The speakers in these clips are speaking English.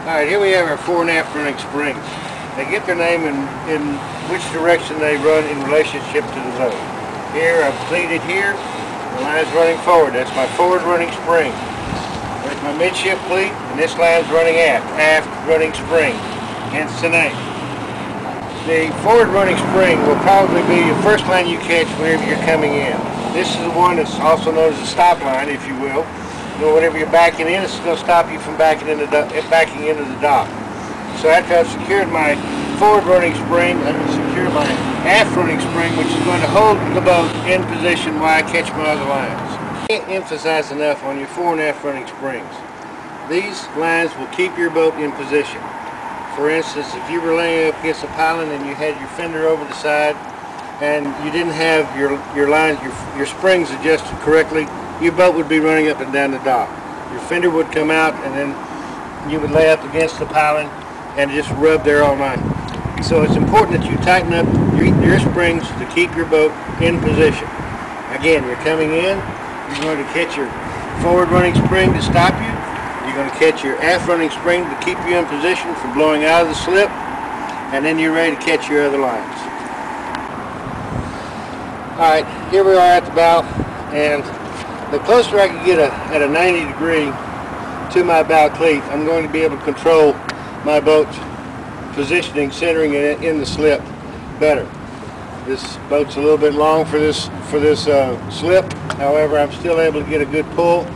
Alright, here we have our fore and aft running springs. They get their name in which direction they run in relationship to the boat. Here I've pleated here, the line's running forward. That's my forward running spring. There's my midship pleat, and this line's running aft running spring, hence the name. The forward running spring will probably be the first line you catch whenever you're coming in. This is the one that's also known as the stop line, if you will. Whenever you're backing in, it's going to stop you from backing into the dock. So after I've secured my forward running spring, I can secure my aft running spring, which is going to hold the boat in position while I catch my other lines. I can't emphasize enough on your fore and aft running springs. These lines will keep your boat in position. For instance, if you were laying up against a piling and you had your fender over the side and you didn't have your lines, your springs adjusted correctly, your boat would be running up and down the dock. Your fender would come out and then you would lay up against the piling and just rub there all night. So it's important that you tighten up your springs to keep your boat in position. Again, you're coming in, you're going to catch your forward running spring to stop you. You're going to catch your aft running spring to keep you in position for blowing out of the slip, and then you're ready to catch your other lines. Alright, here we are at the bow, and the closer I can get at a 90 degree to my bow cleat, I'm going to be able to control my boat's positioning, centering it in the slip better. This boat's a little bit long for this slip. However, I'm still able to get a good pull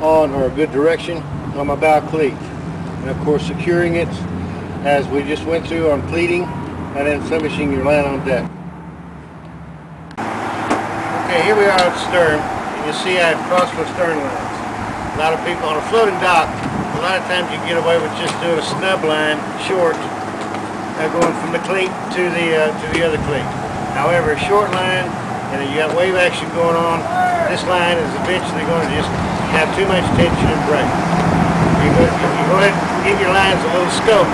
on, or a good direction on my bow cleat. And of course securing it as we just went through on pleating and then finishing your line on deck. Okay, here we are at the stern. You see I have crossed my stern lines. A lot of people on a floating dock, a lot of times you can get away with just doing a snub line short, going from the cleat to the other cleat. However, a short line, and you got wave action going on, this line is eventually going to just have too much tension and break. You go ahead and give your lines a little scope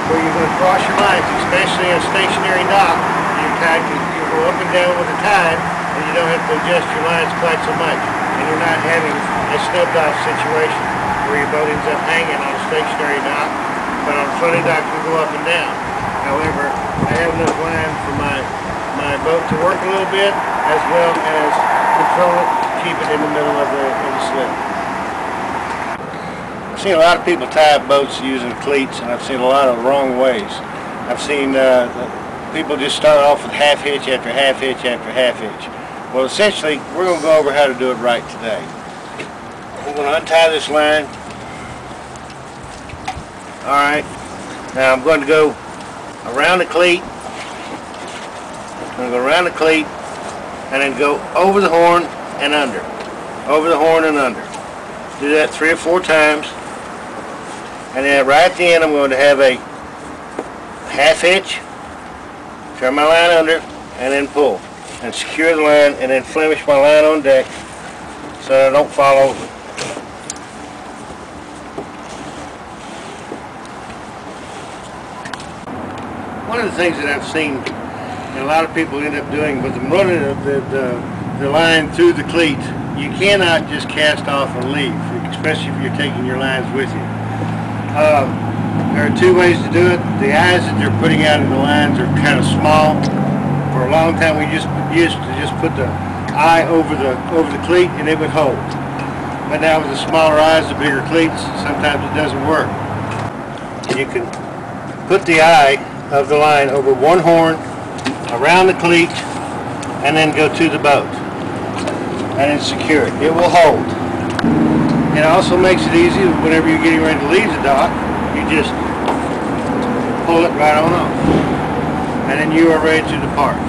where you're going to cross your lines, especially on a stationary dock. You go up and down with the tide, and you don't have to adjust your lines quite so much. And you're not having a snubbed off situation where your boat ends up hanging on a stationary dock, but on a floating dock you go up and down. However, I have enough line for my boat to work a little bit, as well as control it, keep it in the middle of the slip. I've seen a lot of people tie up boats using cleats, and I've seen a lot of wrong ways. I've seen people just start off with half hitch after half hitch after half hitch. Well, essentially, we're going to go over how to do it right today. We're going to untie this line. Alright, now I'm going to go around the cleat. I'm going to go around the cleat and then go over the horn and under. Over the horn and under. Do that 3 or 4 times. And then right at the end I'm going to have a half hitch, turn my line under, and then pull. And secure the line and then flemish my line on deck so that I don't fall over. One of the things that I've seen and a lot of people end up doing with them running the line through the cleat, you cannot just cast off and leave, especially if you're taking your lines with you. There are 2 ways to do it. The eyes that they're putting out in the lines are kind of small. For a long time we used to just put the eye over the cleat and it would hold. But now with the smaller eyes, the bigger cleats, sometimes it doesn't work. You can put the eye of the line over one horn, around the cleat, and then go to the boat and then secure it. It will hold. It also makes it easy whenever you're getting ready to leave the dock. You just pull it right on off, and then you are ready to depart.